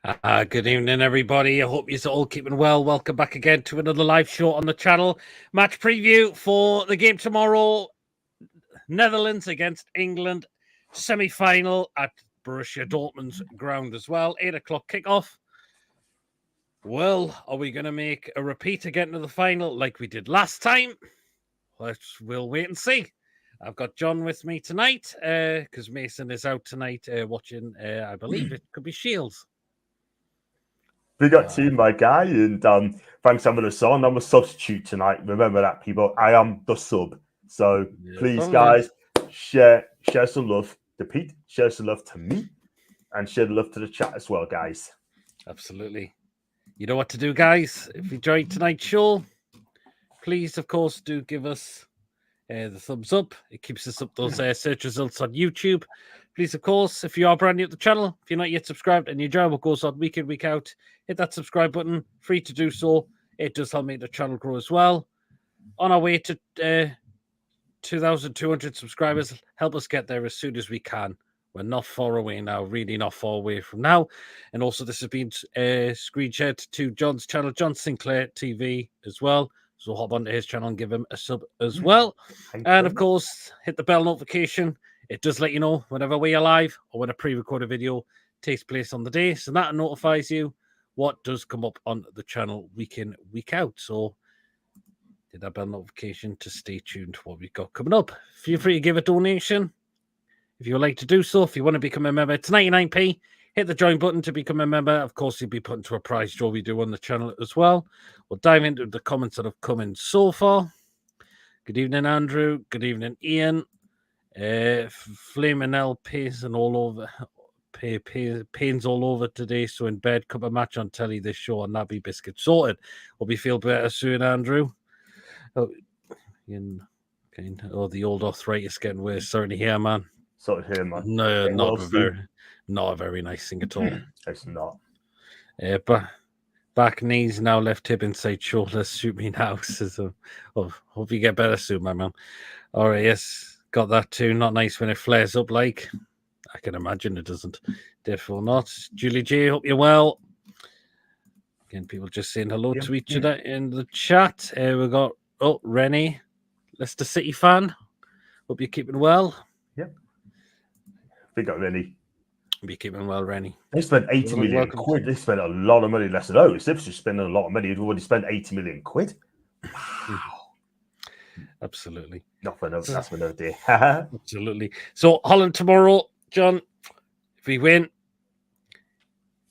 Good evening, everybody. I hope you're all keeping well. Welcome back again to another live show on the channel. Match preview for the game tomorrow. Netherlands against England. Semi-final at Borussia Dortmund's ground as well. 8 o'clock kickoff. Well, are we going to make a repeat again to the final like we did last time? We'll wait and see. I've got John with me tonight because Mason is out tonight watching, I believe it could be Shields. We got two, my guy, and thanks for having us on. I'm a substitute tonight. Remember that, people. I am the sub. So please, guys, share some love to Pete, share some love to me, and share the love to the chat as well, guys. Absolutely. You know what to do, guys. If you enjoyed tonight's show, please, of course, do give us the thumbs up. It keeps us up those search results on YouTube. Please, of course, if you are brand new to the channel, if you're not yet subscribed and you enjoy what goes on week in, week out, hit that subscribe button. Free to do so. It does help make the channel grow as well. On our way to 2,200 subscribers, help us get there as soon as we can. We're not far away now, really not far away from now. And also, this has been screen shared to John's channel, John Sinclair TV, as well. So hop onto his channel and give him a sub as well. And of course, hit the bell notification. It does let you know whenever we are live or when a pre-recorded video takes place on the day. So that notifies you what does come up on the channel week in, week out. So hit that bell notification to stay tuned to what we've got coming up. Feel free to give a donation if you would like to do so. If you want to become a member, it's 99p. Hit the join button to become a member. Of course, you'll be put into a prize draw we do on the channel as well. We'll dive into the comments that have come in so far. Good evening, Andrew. Good evening, Ian. Flaming L pains and all over. Pains all over today. So in bed, cup of match on telly this show on Nabby Biscuit sorted. Hope you feel better soon, Andrew. Oh, the old arthritis getting worse. Sorry to hear, man. Sorry to hear, man. No, not a very nice thing at all. It's not. But back, knees, now left hip, inside shoulder. Suit me now. So, hope you get better soon, my man. All right, yes, got that too. Not nice when it flares up. Like I can imagine it doesn't. Definitely not. Julie J, hope you're well. Again, people just saying hello to each other in the chat. We got Rennie, Leicester City fan. Hope you're keeping well. Yep. Big up, Rennie. Be keeping well, Rennie. They spent 80 million quid. They spent a lot of money. Leicester. Oh, Sips just spending a lot of money. They've already spent 80 million quid. Wow. Absolutely. That's for another day. Absolutely. So Holland tomorrow, John. If we win,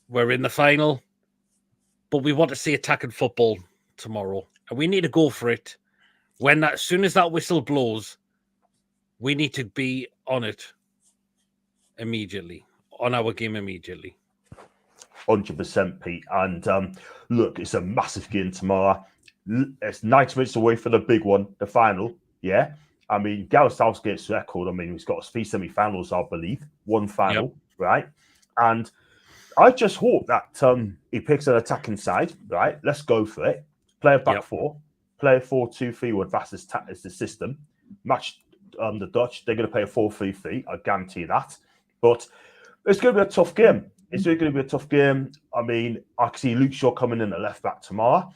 we're in the final. But we want to see attacking football tomorrow, and we need to go for it. As soon as that whistle blows, we need to be on it immediately, on our game immediately. 100%, Pete. And look, it's a massive game tomorrow. It's 90 minutes away for the big one, the final. Yeah. I mean, Gareth Southgate's record, I mean, he's got 3 semi-finals, I believe. 1 final, right? And I just hope that he picks an attacking side, right? Let's go for it. Play a back four. Play a 4-2-3-1. That's the system. Match the Dutch. They're going to play a 4-3-3. I guarantee that. But it's going to be a tough game. It's really going to be a tough game. I mean, I can see Luke Shaw coming in at left back tomorrow.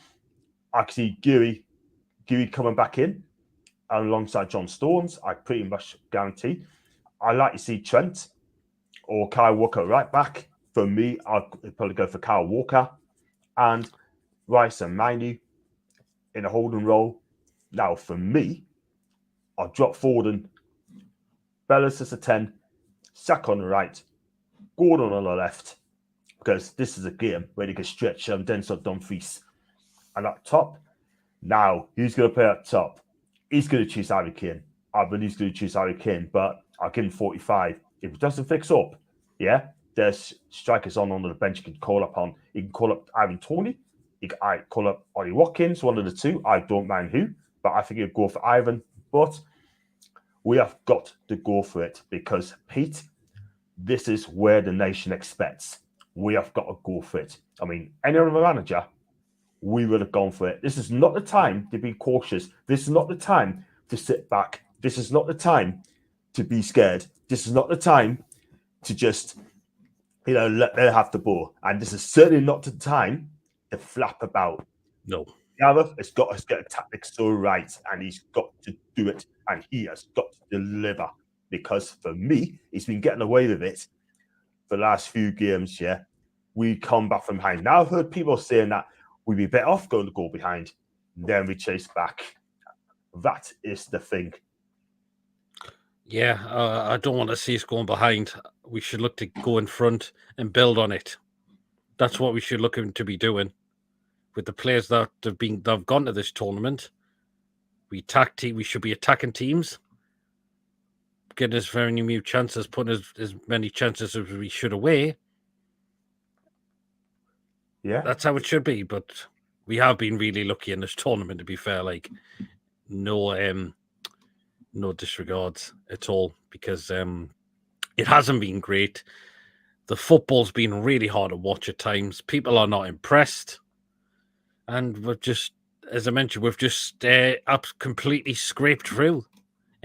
I can see Geary coming back in alongside John Stones. I pretty much guarantee. I like to see Trent or Kyle Walker right back. For me, I'd probably go for Kyle Walker and Rice and Mainu in a holding role. Now, for me, I'll drop forward and Bellis as a 10, Saka on the right, Gordon on the left, because this is a game where they can stretch Denzel Dumfries. And up top, now, who's going to play up top? He's going to choose Harry Kane. I believe he's going to choose Harry Kane, but I'll give him 45. If it doesn't fix up, there's strikers on the bench you can call up on. You can call up Ivan Toney. You can call up Ollie Watkins, one of the two. I don't mind who, but I think you'd go for Ivan. But we have got to go for it because, Pete, this is where the nation expects. We have got to go for it. I mean, any other manager, we would have gone for it. This is not the time to be cautious. This is not the time to sit back. This is not the time to be scared. This is not the time to just let them have the ball. And this is certainly not the time to flap about. No. Gareth has got to get a tactic so right, and he's got to do it, and he has got to deliver. Because for me, he's been getting away with it for the last few games. Yeah, we come back from behind. Now I've heard people saying that we'd be better off going to goal behind, then we chase back. That is the thing. Yeah, I don't want to see us going behind. We should look to go in front and build on it. That's what we should look to be doing with the players that have gone to this tournament. We should be attacking teams, getting as very many chances, putting as many chances as we should away. Yeah, that's how it should be. But we have been really lucky in this tournament. To be fair, like no disregards at all, because it hasn't been great. The football's been really hard to watch at times. People are not impressed. And we've just, as I mentioned, we've just completely scraped through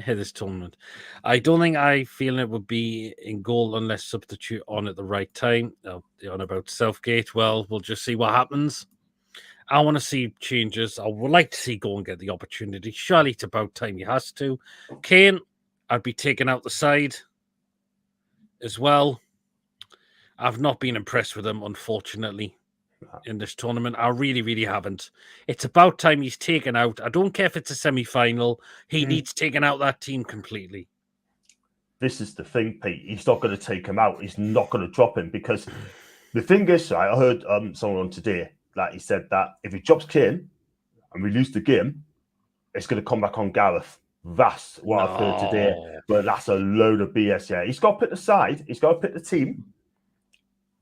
this tournament. I don't think I feel it would be in goal unless substitute on at the right time. On about Southgate, well, we'll just see what happens. I want to see changes. I would like to see go and get the opportunity. Surely it's about time he has to. Kane, I'd be taking out the side as well. I've not been impressed with him, unfortunately, in this tournament. I really, really haven't. It's about time he's taken out. I don't care if it's a semi-final. He needs taken out that team completely. This is the thing, Pete. He's not going to take him out. He's not going to drop him, because the thing is, right, I heard someone on today that he said that if he drops Kane and we lose the game, it's going to come back on Gareth. That's what I've heard today. But that's a load of BS. Yeah, he's got to pick the side. He's got to pick the team.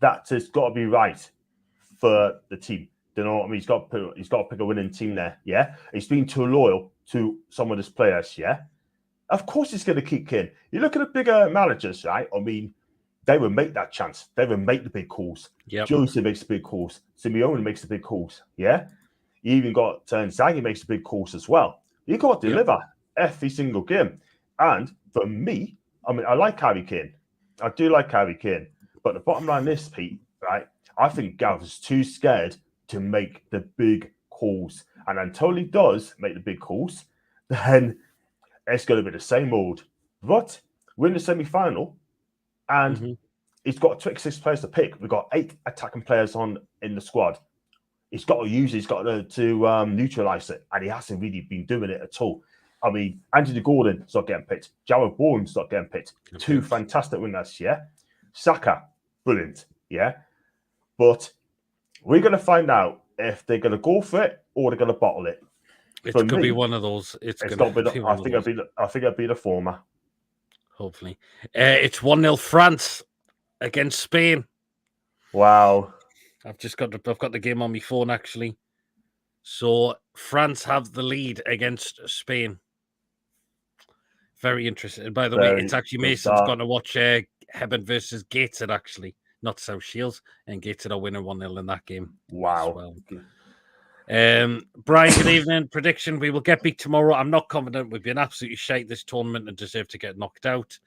That has got to be right for the team. Do you know what I mean? He's got to pick a winning team there. Yeah, he's been too loyal to some of his players. Yeah, of course he's going to keep Kane. You look at the bigger managers, right? I mean, they would make that chance. They would make the big calls. Yep. Jose makes the big calls. Simeone makes the big calls. Yeah, you even got Inzaghi makes the big calls as well. You got to deliver every single game. And for me, I mean, I like Harry Kane. I do like Harry Kane. But the bottom line is, Pete, right? I think Gareth is too scared to make the big calls. And until he does make the big calls, then it's going to be the same old. But we're in the semi-final, and he's got 26 players to pick. We've got 8 attacking players in the squad. He's got to use it. He's got to neutralise it. And he hasn't really been doing it at all. I mean, Anthony Gordon's not getting picked. Jared Bourne's not getting picked. 2 fantastic winners, yeah? Saka, brilliant, yeah? But we're going to find out if they're going to go for it or they're going to bottle it. It could be one of those. I think it'll be the former. Hopefully. It's 1-0 France against Spain. Wow. I've got the game on my phone, actually. So France have the lead against Spain. Very interesting. By the way, it's actually Mason's going to watch Hebben versus Gateshead, actually, not South Shields, and Gateshead are winning 1-0 in that game. Wow. Well. Brian, good evening. Prediction: we will get beat tomorrow. I'm not confident. We've been absolutely shite this tournament and deserve to get knocked out.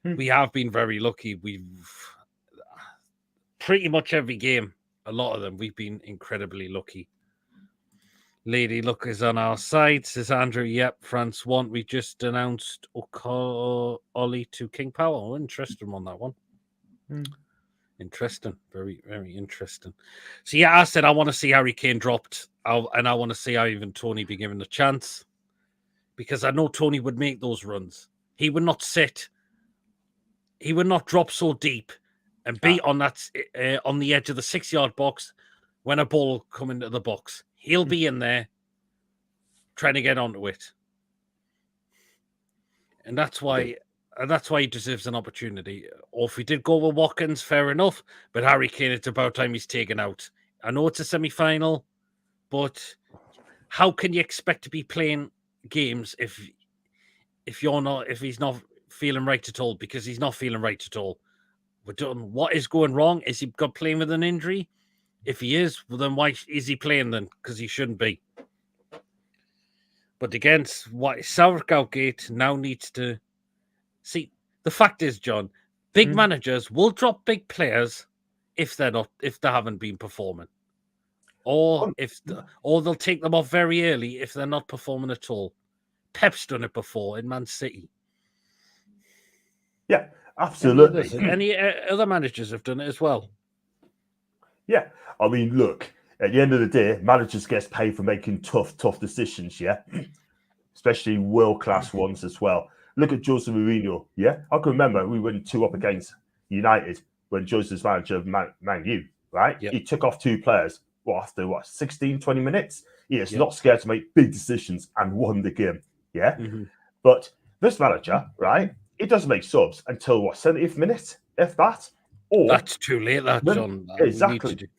We have been very lucky. We've pretty much every game, a lot of them, we've been incredibly lucky. Lady Luck is on our side, says Andrew. Yep, France won. We just announced Ollie to King Power. Oh, interesting on that one. Interesting. Very, very interesting. So, yeah, I said I want to see Harry Kane dropped, and I want to see how even Tony be given a chance, because I know Tony would make those runs. He would not sit. He would not drop so deep and be on that on the edge of the 6-yard box when a ball come into the box. He'll be in there trying to get onto it. And that's why he deserves an opportunity. Or if we did go with Watkins, fair enough. But Harry Kane, it's about time he's taken out. I know it's a semi-final, but how can you expect to be playing games if he's not feeling right at all? Because he's not feeling right at all. What is going wrong? Is he got playing with an injury? If he is, well, then why is he playing then? Because he shouldn't be. But against Southgate now needs to see. The fact is, John, big managers will drop big players if they haven't been performing, or or they'll take them off very early if they're not performing at all. Pep's done it before in Man City. Yeah, absolutely. Any other managers have done it as well. Yeah, I mean, look, at the end of the day, managers gets paid for making tough decisions, yeah? Especially world-class ones as well. Look at Jose Mourinho, yeah? I can remember we went 2-up against United when Jose was manager of Man U, right? Yep. He took off 2 players, after 16, 20 minutes? He is not scared to make big decisions and won the game, yeah? But this manager, right, he doesn't make subs until, 70th minute, if that? Or that's too late, that, John. Exactly.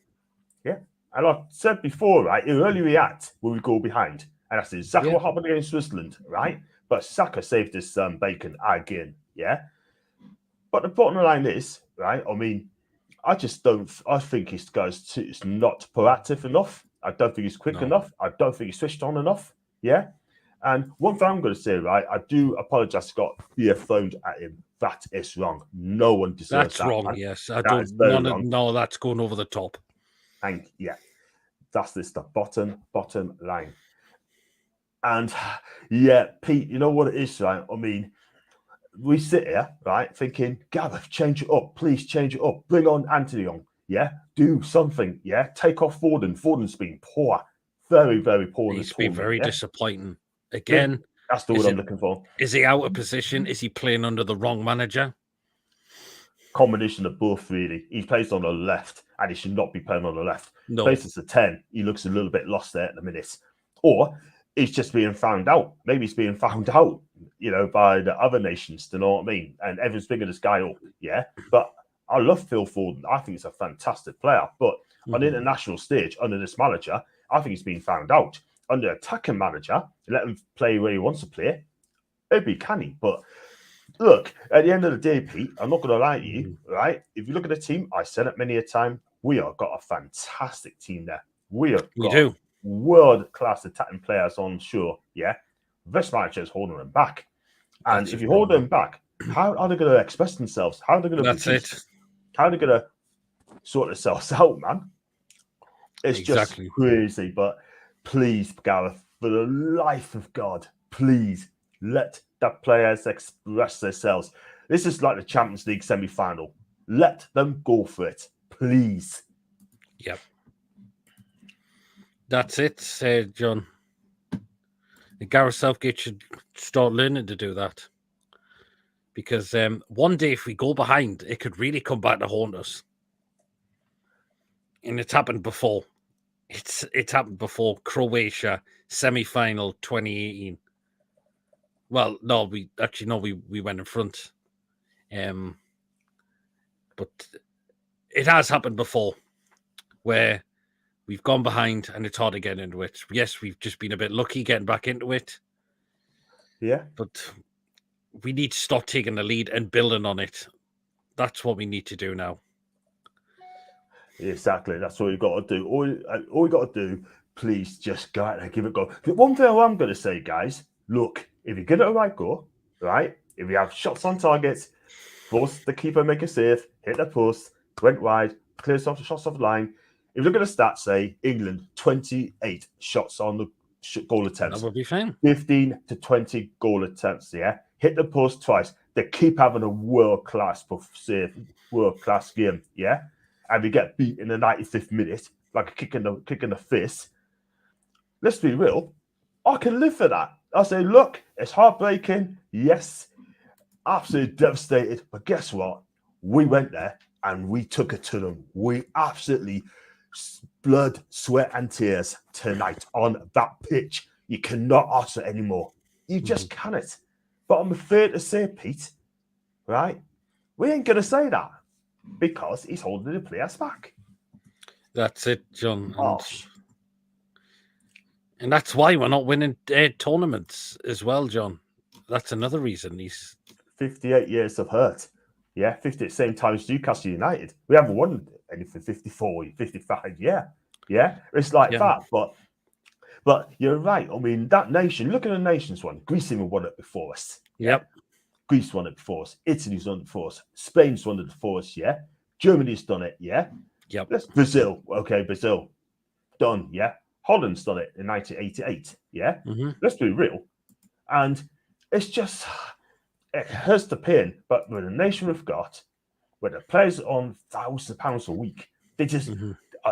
Yeah. And I said before, right, he'll only react when we go behind. And that's exactly what happened against Switzerland, right? But Saka saved his bacon again, yeah? But the bottom line is, right, I mean, I think this guy's not proactive enough. I don't think he's quick enough. I don't think he's switched on enough, yeah? And one thing I'm going to say, right, I do apologise, Scott, beer thrown at him. That is wrong. No one deserves that. That's wrong, yes. I don't. No, that's going over the top. And yeah, that's the bottom line. And yeah, Pete, you know what it is, right? I mean, we sit here, right, thinking, Gareth, change it up. Please change it up. Bring on Anthony on. Yeah, do something. Yeah, take off Foden. Foden's been poor. Very, very poor. He's been very disappointing. Again, that's the word I'm looking for. Is he out of position? Is he playing under the wrong manager? Combination of both, really. He plays on the left, and he should not be playing on the left. No. Plays as a 10. He looks a little bit lost there at the minute. Or he's just being found out. Maybe he's being found out, by the other nations. Do you know what I mean? And everyone's bigging this guy up, yeah? But I love Phil Foden. I think he's a fantastic player. But on the international stage, under this manager, I think he's been found out. Under attacking manager, let him play where he wants to play. Maybe can he? But look, at the end of the day, Pete, I'm not going to lie to you, right? If you look at the team, I said it many a time, we have got a fantastic team there. We do world-class attacking players on shore, yeah? This manager is holding them back. And if you hold them back, how are they going to express themselves? How are they going to produce? How are they going to sort themselves out, man? It's just crazy. But please, Gareth, for the life of God, please let the players express themselves. This is like the Champions League semi-final. Let them go for it, please. Yep. That's it, John. Gareth Southgate should start learning to do that. Because one day if we go behind, it could really come back to haunt us. And it's happened before. It's happened before. Croatia, semi-final 2018. Well, no, we went in front. But it has happened before where we've gone behind and it's hard to get into it. Yes, we've just been a bit lucky getting back into it. Yeah. But we need to stop taking the lead and building on it. That's what we need to do now. Exactly. That's what you've got to do. All you got to do, please just go out there and give it a go. But one thing I'm going to say, guys, look, if you get it a right go, right, if you have shots on targets, force the keeper make a save, hit the post, went wide, clears off the shots off the line. If you look at the stats, say England, 28 shots on the goal attempts. That would be fine. 15 to 20 goal attempts, yeah? Hit the post twice. They keep having a world-class save, world-class game, yeah? And we get beat in the 95th minute, like a kick in the face. Let's be real. I can live for that. I say, look, it's heartbreaking. Yes, absolutely devastated. But guess what? We went there and we took it to them. We absolutely blood, sweat, and tears tonight on that pitch. You cannot ask for any more. You just cannot. But I'm afraid to say, Pete, right? We ain't going to say that because he's holding the players back. That's it, John. And that's why we're not winning tournaments as well, John. That's another reason. He's 58 years of hurt. Yeah, 50 at the same time as Newcastle United. We haven't won anything 54, 55. Yeah. It's like that. But you're right. I mean, that nation, look at the nations one. Greece even won it before us. Yep. Greece won it before us. Italy's won it before us. Spain's won it before us. Yeah. Germany's done it. Yeah. Yep. That's Brazil. Okay, Brazil. Done, yeah? Holland's done it in 1988, yeah? Let's be real. And it's just, it hurts the pain, but with the nation we've got, where the players are on £1,000 a week, they just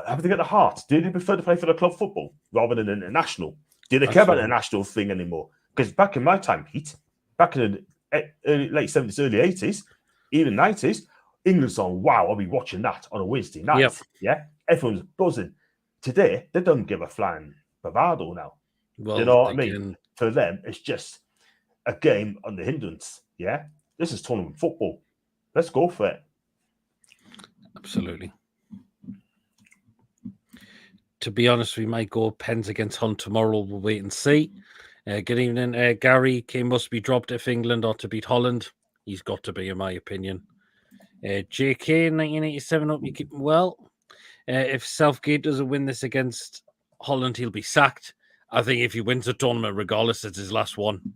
have to get the heart. Do they prefer to play for the club football rather than international? Do they care about the national thing anymore? Because back in my time, Pete, back in the late 70s, early 80s, even 90s, England's on, wow, I'll be watching that on a Wednesday night. Yep. Yeah, everyone's buzzing. Today, they don't give a flying bravado now. Well, you know what I mean? For them, it's just a game on the hindrance. Yeah, this is tournament football. Let's go for it. Absolutely. To be honest, we might go Pens against Hunt tomorrow. We'll wait and see. Good evening, Gary. Kane must be dropped if England ought to beat Holland. He's got to be, in my opinion. JK 1987. Hope you keep him well. If Southgate doesn't win this against Holland, he'll be sacked. I think if he wins the tournament, regardless, it's his last one.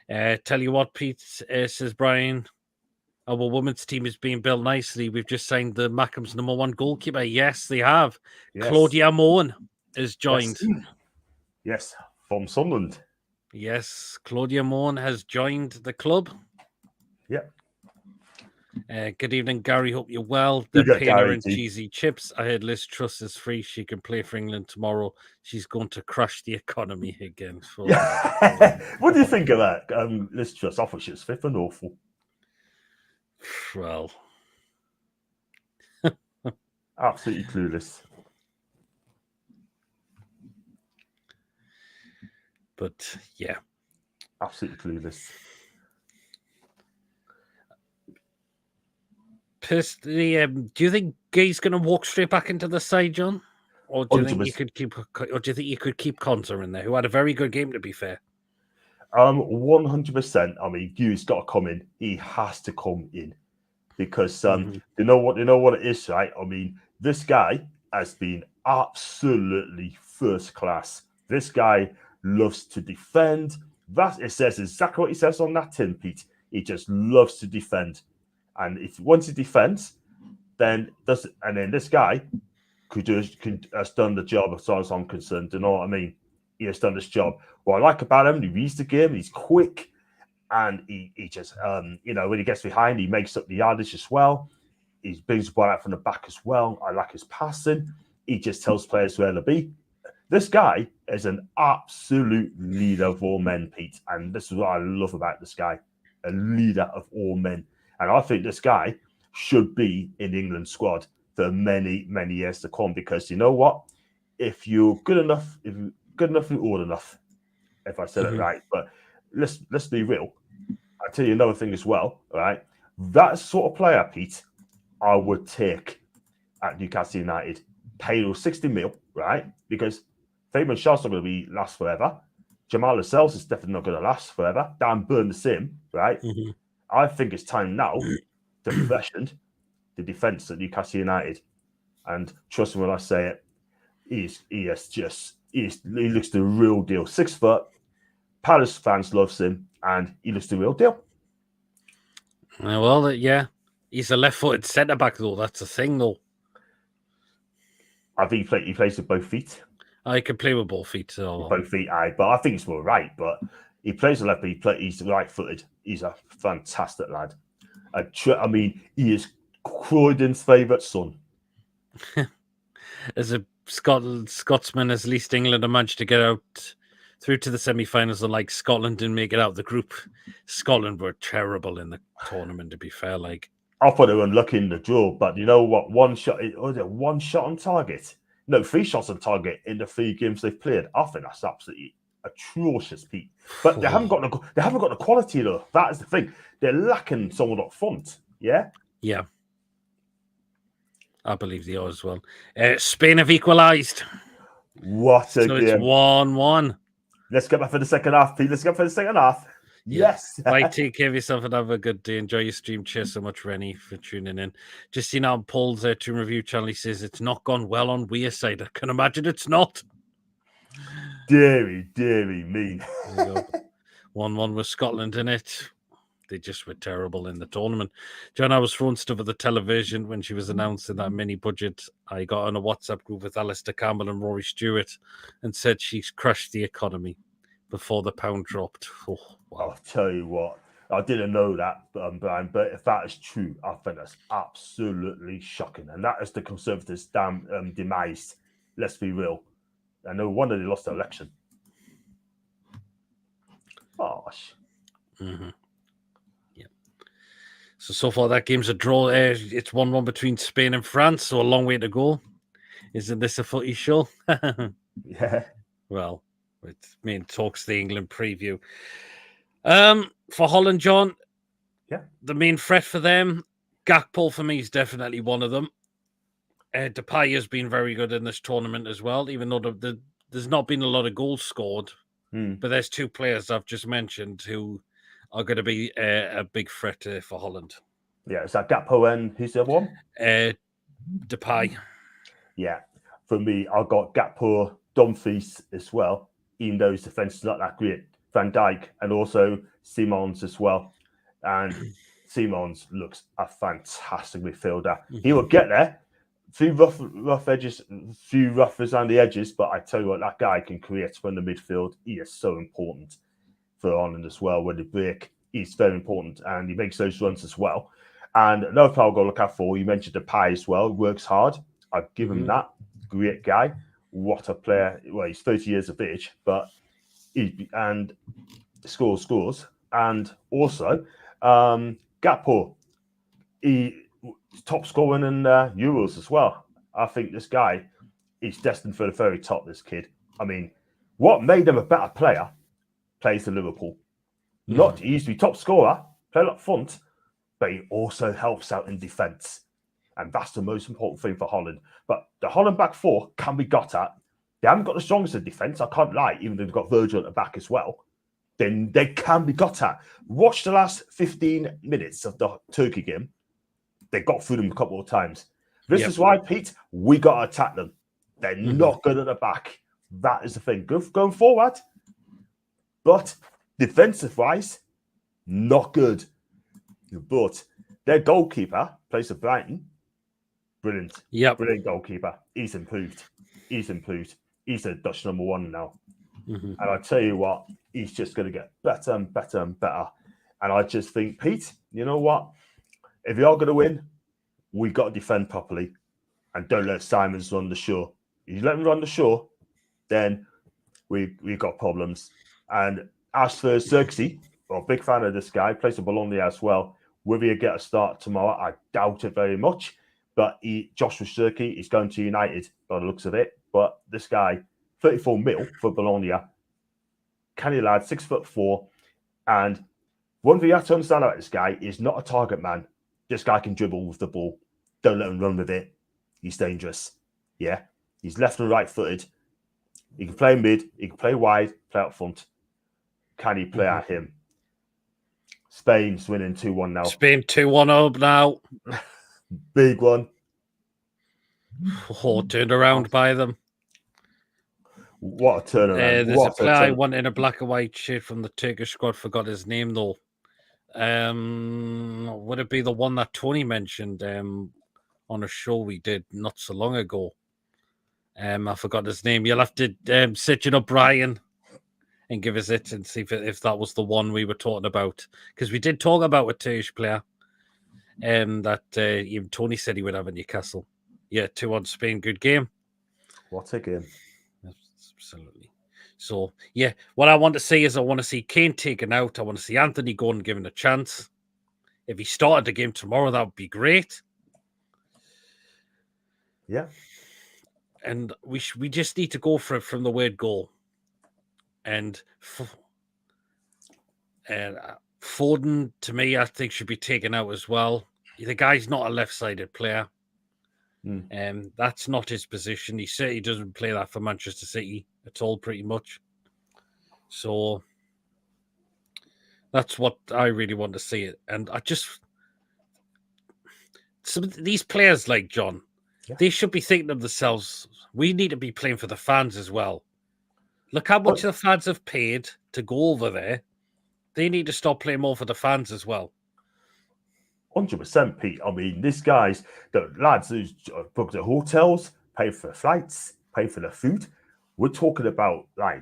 Tell you what, Pete, says Brian, our women's team is being built nicely. We've just signed the Mackham's #1 goalkeeper. Yes, they have. Yes. Claudia Moen has joined. Yes, from Sunderland. Yes, Claudia Moen has joined the club. Yep. Good evening, Gary. Hope you're well. The Pena and cheesy chips. I heard Liz Truss is free. She can play for England tomorrow. She's going to crash the economy again. What do you think of that? Liz Truss, I thought she was flipping awful. Well, absolutely clueless. But yeah, absolutely clueless. Personally, do you think Gay's going to walk straight back into the side, John, or do you think you could keep? Or do you think you could keep Conter in there, who had a very good game, to be fair? 100%. I mean, Gay's got to come in. He has to come in because you know what it is, right? I mean, this guy has been absolutely first class. This guy loves to defend. It says exactly what he says on that tin, Pete. He just loves to defend. And if once he defends, then this guy has done the job as far as I'm concerned. You know what I mean? He has done this job. What I like about him, he reads the game, he's quick, and he just when he gets behind, he makes up the yardage as well. He brings the ball out from the back as well. I like his passing. He just tells players where to be. This guy is an absolute leader of all men, Pete. And this is what I love about this guy, a leader of all men. And I think this guy should be in the England squad for many, many years to come. Because you know what? If you're good enough, you're old enough. If I said it right. But let's be real. I'll tell you another thing as well, right? That sort of player, Pete, I would take at Newcastle United. Pay those 60 mil, right? Because Fabian Schär's not going to last forever. Jamal Lascelles is definitely not going to last forever. Dan Burn the same, right? I think it's time now to freshen the defence at Newcastle United. And trust me when I say it, he looks the real deal. 6 foot. Palace fans loves him, and he looks the real deal. Well, yeah. He's a left-footed centre-back, though. That's the thing, though. I think he plays with both feet. I can play with both feet. So. Both feet, but I think it's more right. But he plays a left, but he's right-footed. He's a fantastic lad. I mean, he is Croydon's favourite son. As a Scotsman, as least England have managed to get out through to the semi-finals, unlike Scotland didn't make it out the group. Scotland were terrible in the tournament, to be fair. I thought they were unlucky in the draw, but you know what? One shot on target. No, 3 shots on target in the 3 games they've played. I think that's absolutely atrocious, Pete. But they haven't got the quality though. That is the thing. They're lacking someone up front. Yeah. Yeah. I believe they are as well. Spain have equalised. What a game! It's 1-1. Let's get back for the second half, Pete. Let's get for the second half. Yes. Right, take care of yourself and have a good day. Enjoy your stream. Cheers so much, Rennie, for tuning in. Just seen on Paul's Toon Review channel, he says it's not gone well on Weir side. I can imagine it's not. Deary me. 1-1 with Scotland in it. they just were terrible in the tournament. John, I was throwing stuff at the television when she was announcing that mini budget. I got on a WhatsApp group with Alistair Campbell and Rory Stewart and said she's crushed the economy before the pound dropped. Oh, wow. I'll tell you what, I didn't know that, Brian, but if that is true, I think that's absolutely shocking. And that is the Conservatives' damn demise. Let's be real. I no wonder they lost the election. Gosh. Mm-hmm. Yeah. So far, that game's a draw. It's 1-1 between Spain and France, so a long way to go. Isn't this a footy show? Yeah. Well, it main talks the England preview. For Holland, John, yeah, the main threat for them, Gakpo for me is definitely one of them. Depay has been very good in this tournament as well, even though there's not been a lot of goals scored. But there's two players I've just mentioned who are going to be a big threat for Holland. Yeah, is that Gakpo and who's the other one? Depay. Yeah, for me, I've got Gakpo, Dumfries as well, even though his defence is not that great. Van Dijk and also Simons as well. And Simons looks a fantastic midfielder. He will get there. Few rough edges, few roughers on the edges, but I tell you what, that guy can create from the midfield. He is so important for Holland as well. When they break, he's very important, and he makes those runs as well. And another player I've got to look out for, you mentioned Depay as well. Works hard. I've given him that. Great guy. What a player. Well, he's 30 years of age, but and scores. And also, Gakpo, he top scoring in Euros as well. I think this guy is destined for the very top, this kid. I mean, what made him a better player plays for Liverpool. Not he used to be top scorer, play up front, but he also helps out in defence. And that's the most important thing for Holland. But the Holland back four can be got at. They haven't got the strongest of defence, I can't lie, even though they've got Virgil at the back as well. Then they can be got at. Watch the last 15 minutes of the Turkey game. They got through them a couple of times. This is why, Pete, we got to attack them. They're not good at the back. That is the thing. Going forward, but defensive-wise, not good. But their goalkeeper plays for Brighton. Brilliant. Yep. Brilliant goalkeeper. He's improved. He's a Dutch number one now. And I tell you what, he's just going to get better and better and better. And I just think, Pete, you know what? If you are going to win, we've got to defend properly and don't let Simons run the show. If you let him run the show, then we've got problems. And as for Xerxes, well, big fan of this guy, plays for Bologna as well. Will he get a start tomorrow? I doubt it very much. But Joshua Xerxes is going to United by the looks of it. But this guy, 34 mil for Bologna, canny lad, 6'4". And one thing you have to understand about this guy is not a target man. This guy can dribble with the ball. Don't let him run with it. He's dangerous. Yeah. He's left and right footed. He can play mid. He can play wide, play up front. Can he play at him? Spain's winning 2-1 now. Spain 2-1 up now. Big one. Oh, turned around by them. What a turnaround. There's a player I want in a black and white shirt from the Turkish squad. Forgot his name, though. Would it be the one that Tony mentioned on a show we did not so long ago? I forgot his name. You'll have to search it up, Brian, and give us it and see if that was the one we were talking about. Because we did talk about a Turkish player that even Tony said he would have in Newcastle. Yeah, 2-1 Spain. Good game. What a game. Absolutely. So, yeah, what I want to see is I want to see Kane taken out. I want to see Anthony Gordon given a chance. If he started the game tomorrow, that would be great. Yeah. And we just need to go for it from the word goal. And Foden, to me, I think should be taken out as well. The guy's not a left-sided player. That's not his position. He said he doesn't play that for Manchester City at all, pretty much. So that's what I really want to see. And I just... these players like John, they should be thinking of themselves, we need to be playing for the fans as well. Look how much the fans have paid to go over there. they need to stop playing more for the fans as well. 100%, Pete. I mean, this guy's the lads who's booked the hotels, pay for the flights, pay for the food. We're talking about like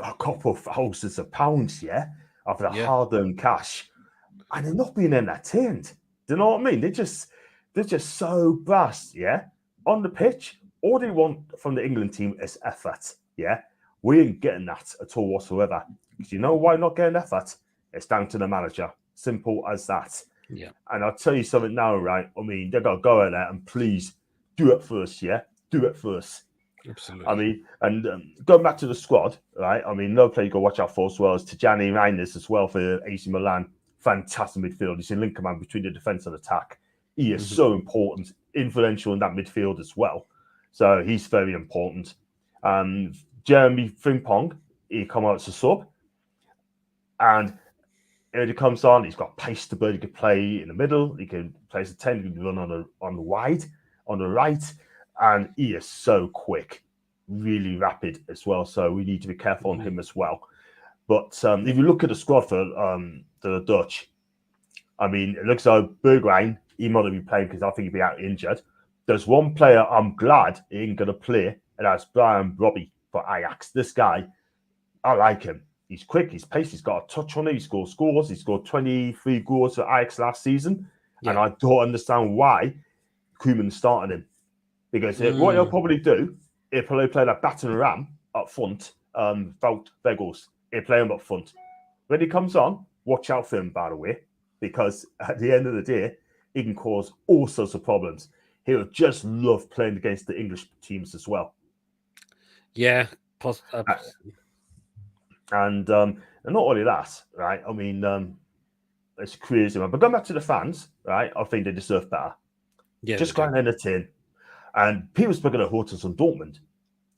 a couple of thousands of pounds, yeah, of the hard-earned cash, and they're not being entertained. Do you know what I mean? They're just so brass, yeah. On the pitch, all they want from the England team is effort, yeah. We ain't getting that at all whatsoever. Because you know why not getting effort? It's down to the manager. Simple as that. Yeah. And I'll tell you something now, right? I mean, they've got to go in there and please do it first, yeah? Do it first. Absolutely. I mean, and going back to the squad, right? I mean, no player you got to watch out for as well as Tijani Reinders as well for AC Milan. Fantastic midfield. He's in link man between the defence and attack. He is so important, influential in that midfield as well. So he's very important. Jeremy Frimpong, he come out as a sub. And he comes on, he's got pace to bird, he can play in the middle, he can play as a 10, he can run on the wide, on the right, and he is so quick, really rapid as well. So we need to be careful on him as well. But if you look at the squad for the Dutch, I mean, it looks like Bergwijn, he might be playing because I think he'll be out injured. There's one player I'm glad he ain't going to play, and that's Brian Robbie for Ajax. This guy, I like him. He's quick, he's pace, he's got a touch on it, he scores scores, he scored 23 goals for Ajax last season. Yeah. And I don't understand why KOEMAN started him. Because what he'll probably do, he'll probably play that baton ram up front, Wout Weghorst. He'll play him up front. When he comes on, watch out for him, by the way, because at the end of the day, he can cause all sorts of problems. He'll just love playing against the English teams as well. Yeah, and not only that, right? I mean, it's crazy, man. But going back to the fans, right? I think they deserve better. Yeah, just go and entertain. And people speaking of hotels on Dortmund,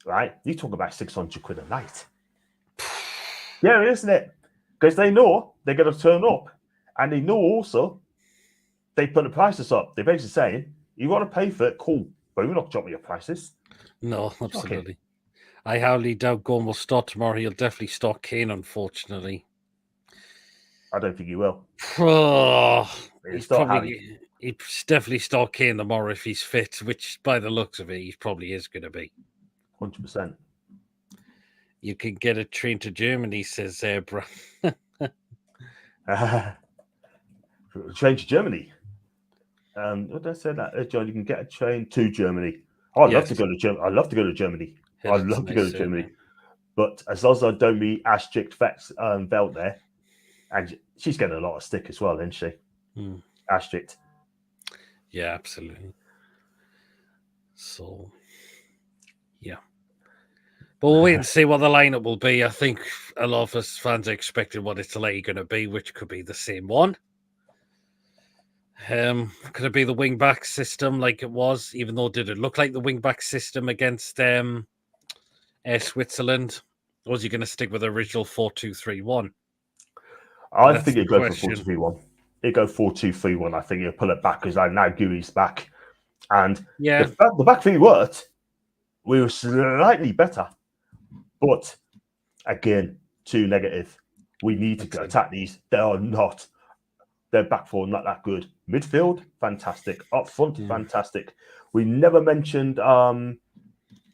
right? You talk about 600 quid a night. Yeah, isn't it? Because they know they're going to turn up, and they know also they put the prices up. They're basically saying, you want to pay for it, cool, but we're not dropping your prices. No, absolutely. I highly doubt Gorm will start tomorrow. He'll definitely start Kane, unfortunately. I don't think he will. He's definitely start Kane tomorrow if he's fit, which by the looks of it, he probably is going to be. 100%. You can get a train to Germany, says bro. Train to Germany. What did I say that, John? You can get a train to Germany. I'd love to go to Germany. I'd love to go to Germany. I'd love to go to Germany. But as long as I don't meet Astrid Velt there, and she's getting a lot of stick as well, isn't she? Astrid. Yeah, absolutely. So, yeah. But we'll wait and see what the lineup will be. I think a lot of us fans are expecting what Italy going to be, which could be the same one. Could it be the wing-back system like it was, even though did it look like the wing-back system against Switzerland? Or was he going to stick with the original 4-2-3-1? I think he'd go for 4-2-3-1. He'd go 4-2-3-1. I think he'll pull it back because now Gui's back. And the back three worked. We were slightly better. But again, too negative. We need to go attack these. They are not. Their back four not that good. Midfield, fantastic. Up front, fantastic. We never mentioned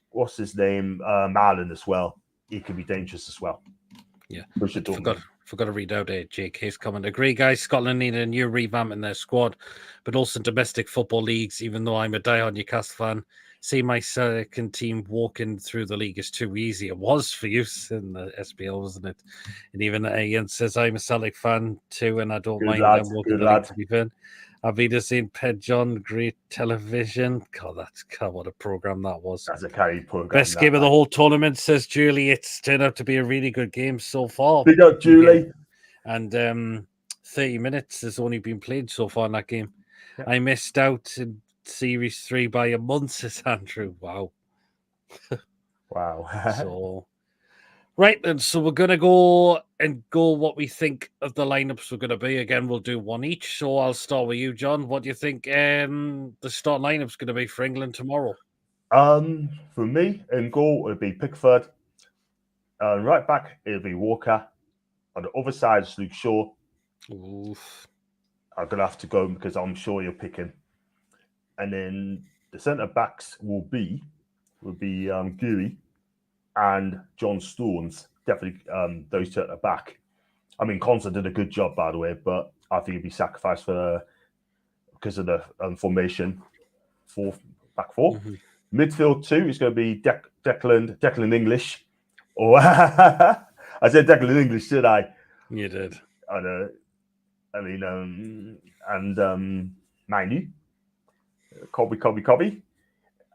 what's his name, Marlon as well. He could be dangerous as well. Yeah, forgot to read out JK's comment. Agree, guys. Scotland need a new revamp in their squad, but also domestic football leagues. Even though I'm a diehard Newcastle fan, see my second team walking through the league is too easy. It was for you in the SPL, wasn't it? And even Ian says I'm a Celtic fan too, and I don't mind them walking the league. To be fair, I've either seen Ped John, great television. God, what a program that was. That's a carried program. Best game of the whole tournament, says Julie. It's turned out to be a really good game so far. Big up, Julie. And 30 minutes has only been played so far in that game. Yep. I missed out in Series 3 by a month, says Andrew. Wow. Wow. So, right then. So we're going to go what we think of the lineups we're going to be. Again, we'll do one each. So I'll start with you, John. What do you think the start lineup's going to be for England tomorrow? For me, in goal, it'd be Pickford. Right back, it'll be Walker. On the other side, it's Luke Shaw. Oof. I'm going to have to go because I'm sure you're picking. And then the centre backs will be Geary and John Stones. Definitely those two at the back. I mean, Conser did a good job, by the way, but I think he'd be sacrificed because of the formation. Back 4. Mm-hmm. Midfield 2 is going to be Declan English. Oh, I said Declan English, did I? You did. Manu, Kobe,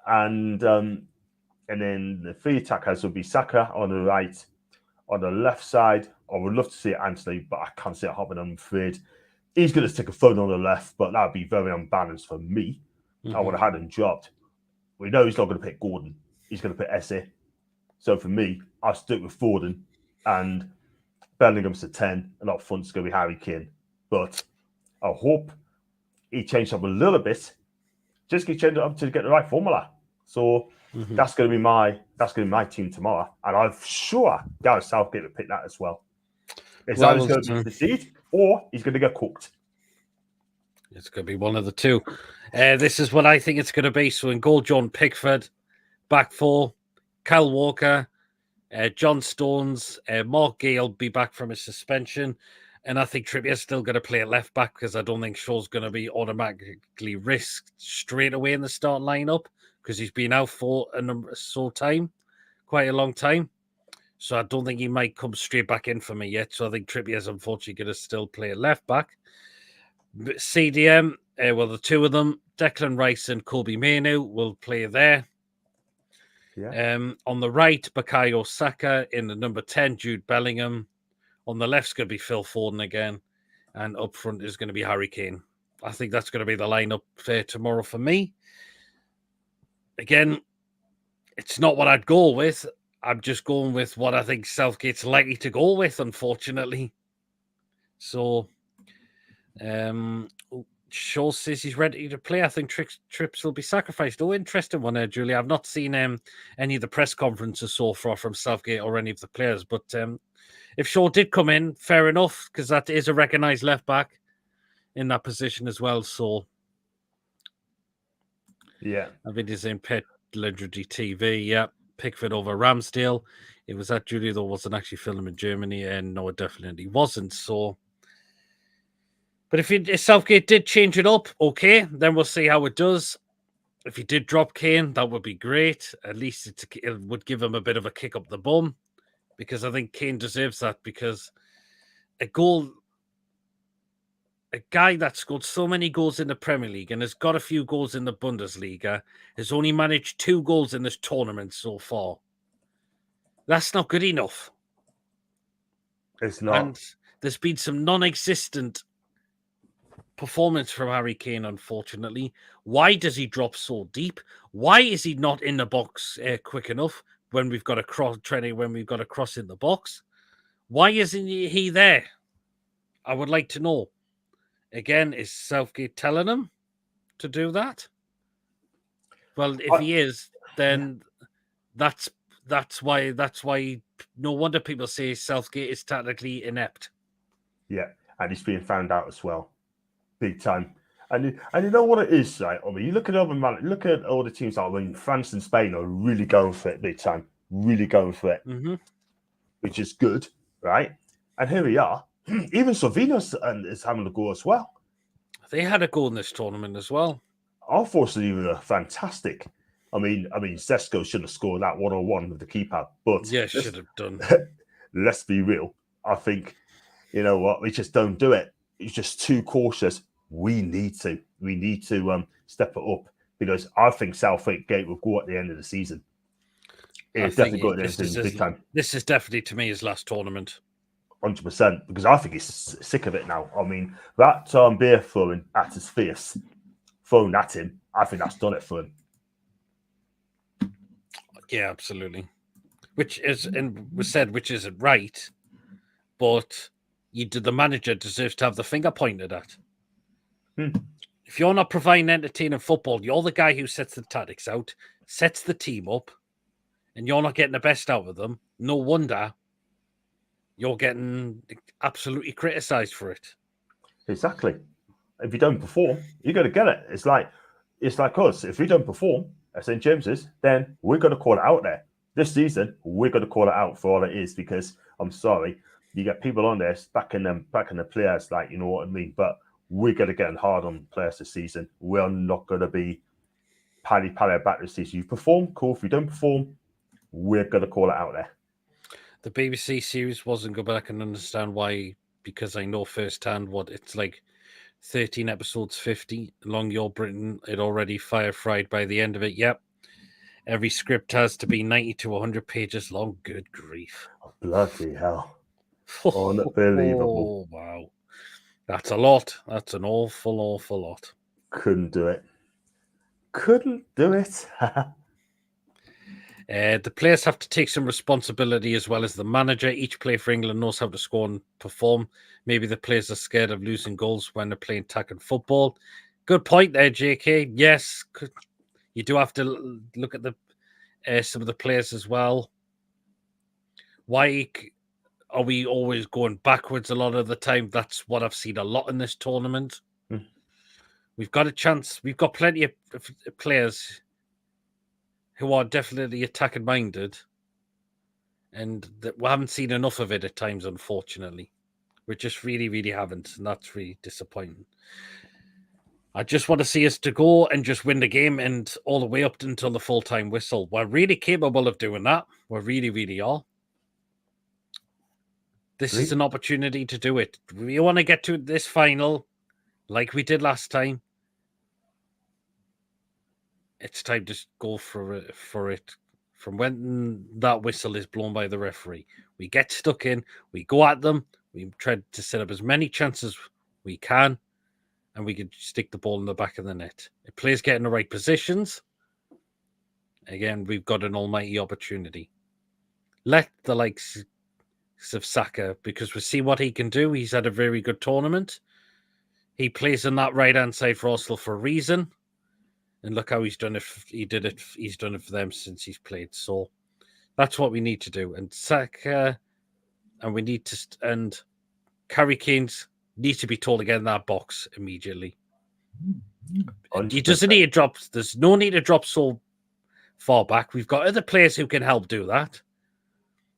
and then the 3 attackers will be Saka on the right. On the left side, I would love to see Anthony, but I can't see it happening, I'm afraid. He's going to stick a phone on the left, but that would be very unbalanced for me. Mm-hmm. I would have had him dropped. We know he's not going to pick Gordon. He's going to pick Esse. So for me, I'll stick with Foden, and Bellingham's to 10, and up front's going to be Harry Kane. But I hope he changed up a little bit. Just get changed up to get the right formula. So that's going to be my team tomorrow, and I'm sure Gareth Southgate will pick that as well. It's either going to be conceded or he's going to get cooked. It's going to be one of the two. This is what I think it's going to be. So in goal, John Pickford, back 4, Kyle Walker, John Stones, Mark Gale will be back from his suspension. And I think Trippier's still going to play at left back because I don't think Shaw's going to be automatically risked straight away in the start lineup because he's been out for quite a long time. So I don't think he might come straight back in for me yet. So I think Trippier's unfortunately going to still play at left back. CDM, the two of them, Declan Rice and Kobe Mainoo, will play there. Yeah. On the right, Bukayo Saka. In the number 10, Jude Bellingham. On the left's going to be Phil Foden again. And up front is going to be Harry Kane. I think that's going to be the lineup tomorrow for me. Again, it's not what I'd go with. I'm just going with what I think Southgate's likely to go with, unfortunately. So, Shaw says he's ready to play. I think Trips will be sacrificed. Oh, interesting one there, Julie. I've not seen any of the press conferences so far from Southgate or any of the players. But if Shaw did come in, fair enough, because that is a recognised left back in that position as well. So, yeah, I think he's in Pet Legendary TV. Yeah, Pickford over Ramsdale. It was that Julie, though, wasn't actually filmed in Germany, and no, it definitely wasn't. So. But if Southgate did change it up, okay, then we'll see how it does. If he did drop Kane, that would be great. At least it would give him a bit of a kick up the bum, because I think Kane deserves that, because a guy that scored so many goals in the Premier League and has got a few goals in the Bundesliga has only managed 2 goals in this tournament so far. That's not good enough. It's not. And there's been some non-existent performance from Harry Kane, unfortunately. Why does he drop so deep? Why is he not in the box quick enough when we've got a cross in the box? Why isn't he there? I would like to know. Again, is Southgate telling him to do that? Well, if he is, then that's why no wonder people say Southgate is tactically inept. Yeah, and he's being found out as well. Big time. And you know what it is, right? I mean, you look at all the teams like France and Spain are really going for it big time. Really going for it. Mm-hmm. Which is good, right? And here we are. Even Slovenia is having a go as well. They had a goal in this tournament as well. Our forces were fantastic. I mean, Sesko should have scored that 1-on-1 with the keeper, but yeah, should have done. Let's be real. I think, you know what, we just don't do it. It's just too cautious. We need to step it up, because I think Southgate will go at the end of the season. It's definitely got at the end of the season big time. This is definitely, to me, his last tournament. 100%, because I think he's sick of it now. I mean, that beer throwing at his face, thrown at him, I think that's done it for him. Yeah, absolutely. Which isn't right, but the manager deserves to have the finger pointed at. If you're not providing entertaining football, you're the guy who sets the tactics out, sets the team up, and you're not getting the best out of them. No wonder you're getting absolutely criticised for it. Exactly. If you don't perform, you're going to get it. It's like us. If we don't perform at St James's, then we're going to call it out there. This season, we're going to call it out for all it is, because I'm sorry, you get people on there backing the players, like, you know what I mean. But we're going to get hard on players this season. We're not going to be pally back this season. You perform, cool. If you don't perform, we're going to call it out there. The BBC series wasn't good, but I can understand why, because I know firsthand what it's like. 13 episodes, 50 Long Your Britain. It already fire fried by the end of it. Yep. Every script has to be 90 to 100 pages long. Good grief. Oh, bloody hell. Unbelievable. Oh, wow. That's a lot. That's an awful lot. Couldn't do it. The players have to take some responsibility as well as the manager. Each player for England knows how to score and perform. Maybe the players are scared of losing goals when they're playing tackling football. Good point there, JK. Yes, you do have to look at the some of the players as well. Why are we always going backwards a lot of the time? That's what I've seen a lot in this tournament. We've got a chance. We've got plenty of players who are definitely attacking minded, and we haven't seen enough of it at times, unfortunately. We just really haven't, and that's really disappointing. I just want to see us to go and just win the game, and all the way up until the full-time whistle. We're really capable of doing that. We really are. This is an opportunity to do it. We want to get to this final like we did last time. It's time to go for it. From when that whistle is blown by the referee, we get stuck in, we go at them, we try to set up as many chances we can, and we can stick the ball in the back of the net. If players get in the right positions, again, we've got an almighty opportunity. Let the likes of Saka, because we see what he can do. He's had a very good tournament. He plays on that right-hand side for Arsenal for a reason. And look how he's done it. He's done it for them since he's played. So that's what we need to do. And Saka, and we need to, and Harry Kane's need to be told to get in that box immediately. 100%. He doesn't need to drop. There's no need to drop so far back. We've got other players who can help do that.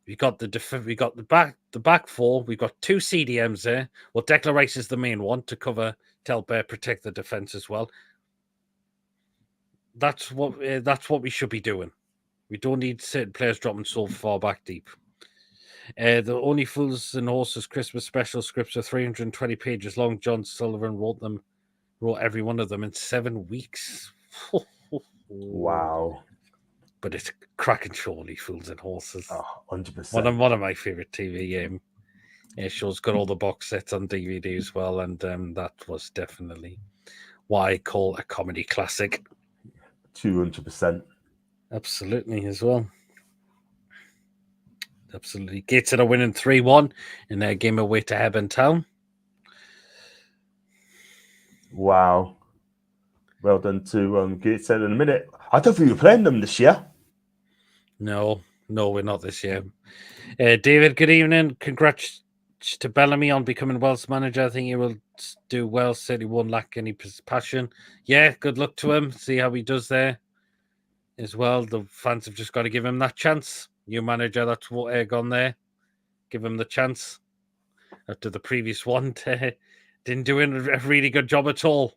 We got the back four. We've got two CDMs there. Well, Declan Rice is the main one to cover, to help protect the defense as well. That's what we should be doing. We don't need certain players dropping so far back deep. The Only Fools and Horses Christmas special scripts are 320 pages long. John Sullivan wrote every one of them in 7 weeks. Wow. But it's cracking show, Only Fools and Horses. 100%. One of my favorite TV shows. Got all the box sets on DVD as well, and that was definitely what I call a comedy classic. 200%. Absolutely, as well. Absolutely. Gateshead are winning 3-1 in their game away to Hebburn Town. Wow. Well done to Gateshead in a minute. I don't think we're playing them this year. No, we're not this year. David, good evening. Congrats to Bellamy on becoming Wales manager. I think he will do well. Certainly won't lack any passion. Yeah, good luck to him. See how he does there as well. The fans have just got to give him that chance. New manager, that's what gone there. Give him the chance. After the previous one, didn't do a really good job at all.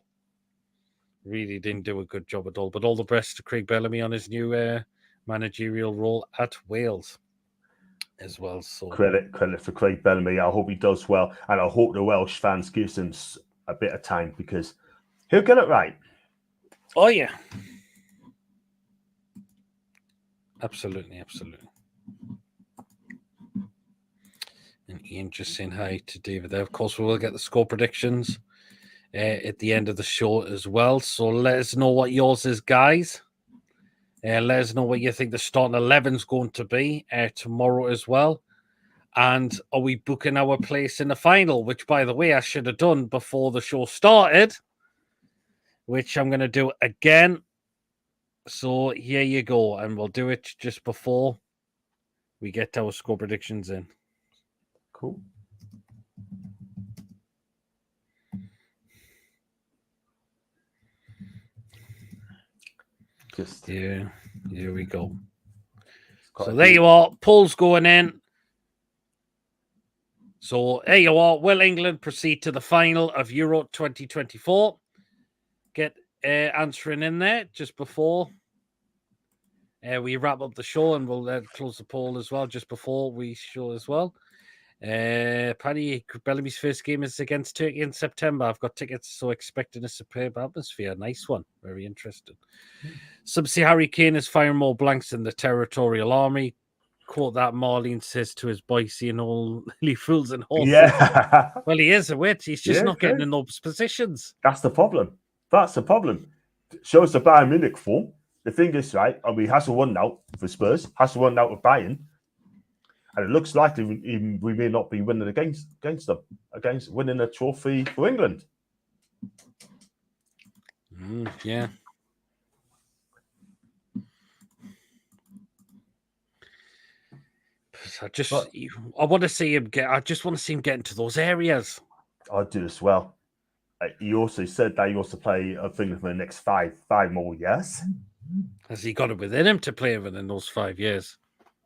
Really didn't do a good job at all. But all the best to Craig Bellamy on his new managerial role at Wales as well. So credit for Craig Bellamy. I hope he does well, and I hope the Welsh fans gives him a bit of time, because he'll get it right. Oh yeah, absolutely. And Ian just saying hi to David there. Of course, we will get the score predictions at the end of the show as well. So let us know what yours is, guys. Let us know what you think the starting 11 is going to be tomorrow as well. And are we booking our place in the final? Which, by the way, I should have done before the show started, which I'm going to do again. So here you go. And we'll do it just before we get our score predictions in. Cool. Just here we go. quite So a there few. you are. Polls going in. So there you are. Will England proceed to the final of Euro 2024? Get answering in there just before we wrap up the show, and we'll close the poll as well just before we show as well. Paddy, Bellamy's first game is against Turkey in September. I've got tickets, so expecting a superb atmosphere. Nice one. Very interesting. Subsea Harry Kane is firing more blanks than the Territorial Army. Quote that Marlene says to his boy, seeing all he fools and horses. Yeah. Well, he is a wit. He's just Yeah, not getting true. in those positions. That's the problem. That's the problem. Shows the Bayern Munich form. The thing is, right, and we hasn't won now for Spurs, hasn't won now with Bayern. And it looks likely we may not be winning against them, against winning a trophy for England. Yeah. I want to see him get. I just want to see him get into those areas. I do as well. He also said that he wants to play England for the next five more years. Has he got it within him to play within those 5 years?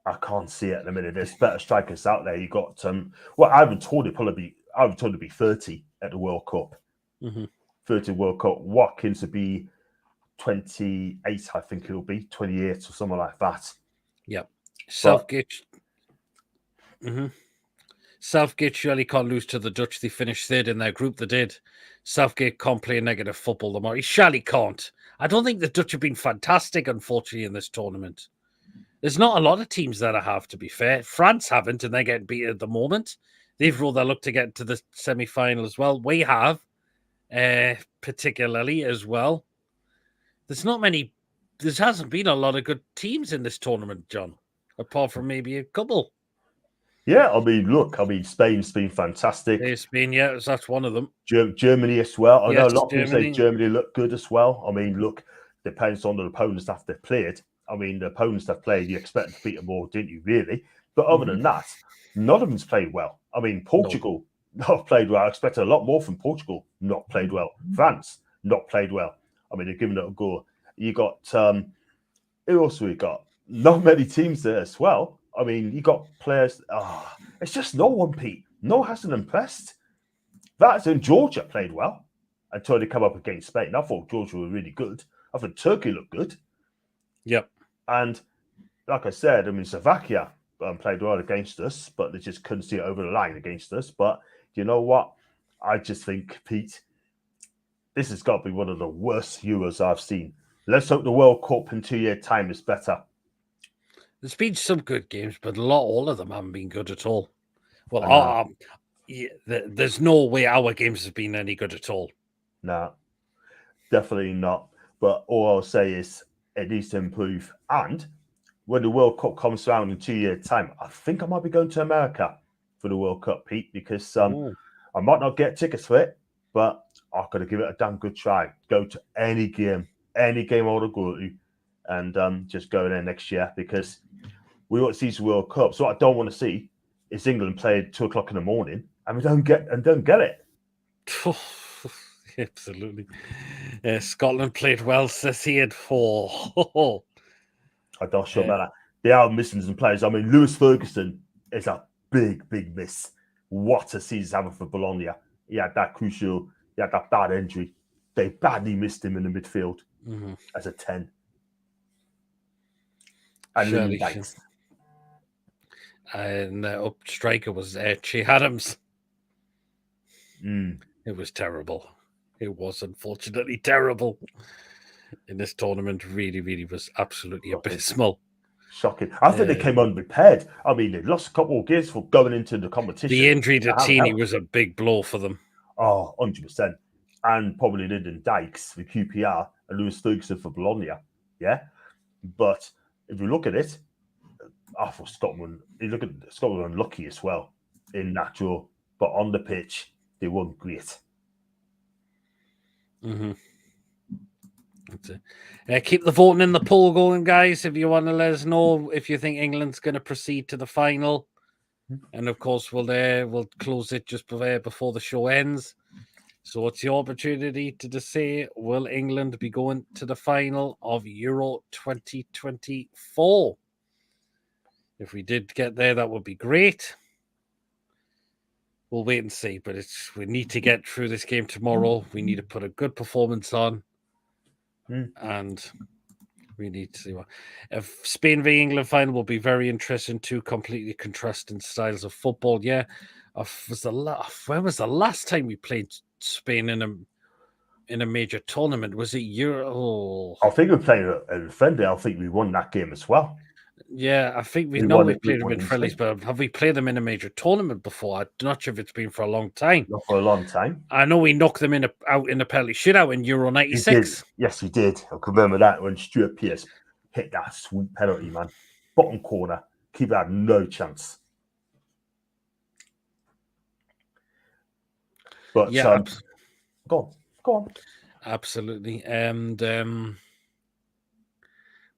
I can't see it at the minute. There's better strikers out there. You got well, I haven't told it to be 30 at the World Cup. 30 World Cup. Watkins would be 28, I think it'll be 28 or something like that. Yep. Southgate. Southgate surely can't lose to the Dutch. They finished third in their group. They did. Southgate can't play negative football tomorrow. He surely can't. I don't think the Dutch have been fantastic, unfortunately, in this tournament. There's not a lot of teams that have, to be fair. France haven't, and they're getting beat at the moment. They've rolled their luck to get to the semi-final as well. We have, particularly as well. There hasn't been a lot of good teams in this tournament, John, apart from maybe a couple. Yeah, Spain's been fantastic. Spain, yeah, that's one of them. Germany as well. I know a lot of people Germany. say Germany look good as well. I mean, look, depends on the opponents that they've played. I mean, the opponents that played, you expect to beat them all, didn't you, really? But other than that, none of them's played well. I mean, Portugal not played well. I expected a lot more from Portugal, not played well. France, not played well. I mean, they're giving it a go. You got, who else we got? Not many teams there as well. I mean, you got players. It's just no one, Pete. No hasn't impressed. That's in Georgia played well until they come up against Spain. I thought Georgia were really good. I thought Turkey looked good. Yep. And like I said, I mean, Slovakia played well against us, but they just couldn't see it over the line against us. But you know what? I just think, Pete, this has got to be one of the worst Euros I've seen. Let's hope the World Cup in 2 years' time is better. There's been some good games, but all of them haven't been good at all. Well, there's no way our games have been any good at all. No, definitely not. But all I'll say is it needs to improve. And when the World Cup comes around in 2 years' time, I think I might be going to America for the World Cup, Pete, because I might not get tickets for it, but I've got to give it a damn good try. Go to any game I want to go to, and just go there next year, because we want to see the World Cup. So what I don't want to see is England play at 2 o'clock in the morning and we don't get it. Absolutely. Scotland played well, says he had 4. I'm not sure about that. They are missing some players. I mean, Lewis Ferguson is a big miss. What a season having for Bologna. He had that bad injury. They badly missed him in the midfield as a 10. And Lily Banks. And up striker was Che Adams. It was terrible. It was unfortunately terrible. In this tournament, really was absolutely abysmal. Shocking. I think they came unprepared. I mean, they lost a couple of games for going into the competition. The injury to Tini was a big blow for them. Oh, 100%. And probably Lyndon Dykes for QPR and Lewis Ferguson for Bologna. Yeah. But if you look at it, I thought Scotland were unlucky as well in that draw. But on the pitch, they weren't great. Keep the voting in the poll going, guys. If you want to let us know if you think England's going to proceed to the final. And of course, we'll close it just before the show ends. So it's your opportunity to just say, will England be going to the final of Euro 2024? If we did get there, that would be great. We'll wait and see, but we need to get through this game tomorrow. We need to put a good performance on, and we need to see what. If Spain v England final will be very interesting. Two completely contrasting styles of football. Yeah, when was the last time we played Spain in a major tournament? Was it Euro? I think we played a friendly. I think we won that game as well. Yeah, I think we've played them in friendlies, but have we played them in a major tournament before? I'm not sure if it's been for a long time. Not for a long time. I know we knocked them out in a penalty shootout in Euro 96. Yes, we did. I can remember that when Stuart Pearce hit that sweet penalty, man. Bottom corner. Keeper had no chance. But yeah, go on. Absolutely. And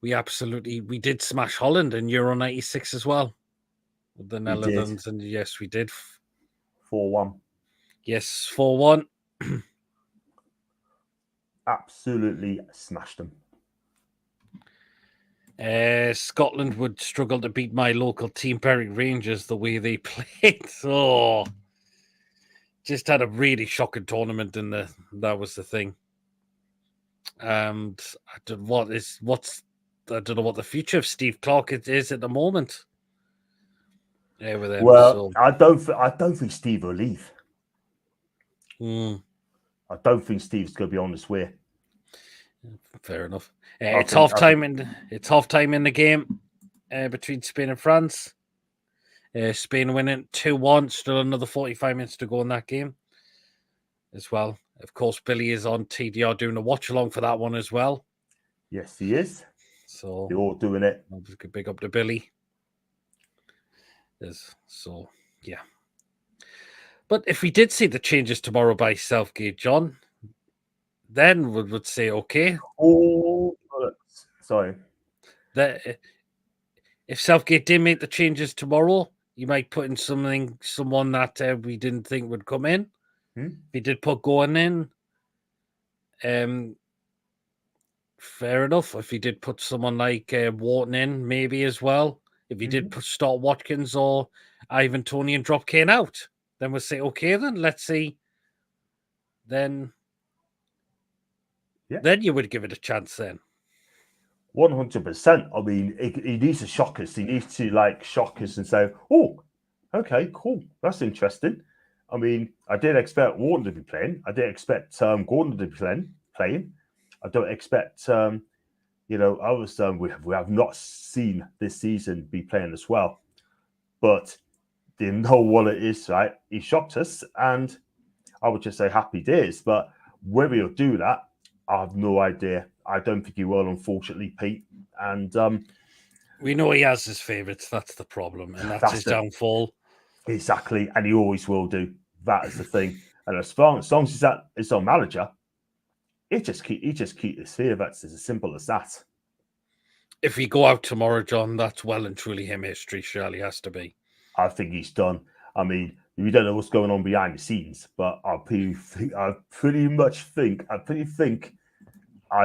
we did smash Holland in Euro 96 as well. With the Netherlands, and yes, we did. 4-1. Yes, 4-1. Absolutely smashed them. Scotland would struggle to beat my local team, Berwick Rangers, the way they played. So, just had a really shocking tournament, and that was the thing. And I don't know what the future of Steve Clarke is at the moment. Yeah, with them. Well, I don't think Steve will leave. I don't think Steve's going to be on his way. Fair enough. It's half time in the game between Spain and France. Spain winning 2-1. Still another 45 minutes to go in that game as well. Of course, Billy is on TDR doing a watch along for that one as well. Yes, he is. So they're all doing it. Big up to Billy. Yeah. But if we did see the changes tomorrow by Southgate, John, then we would say, okay. Oh, sorry. If Southgate did make the changes tomorrow, you might put in someone that we didn't think would come in. If he did put Gordon in, fair enough. If he did put someone like Wharton in, maybe as well. If he did start Watkins or Ivan Toney and drop Kane out, then we'll say, okay, then let's see. Then you would give it a chance then. 100%. I mean, he needs to shock us. He needs to shock us and say, oh, okay, cool. That's interesting. I mean, I didn't expect Wharton to be playing. I didn't expect Gordon to be playing. I don't expect, others we have not seen this season be playing as well. But they know what it is, right? He shocked us, and I would just say happy days. But whether he'll do that, I have no idea. I don't think he will, unfortunately, Pete. And we know he has his favourites. That's the problem, and that's his downfall. Exactly, and he always will do. That is the thing. And as long as he's that his own manager, he just keep his favourites. It's as simple as that. If we go out tomorrow, John, that's well and truly him history. Surely has to be. I think he's done. I mean, we don't know what's going on behind the scenes, but I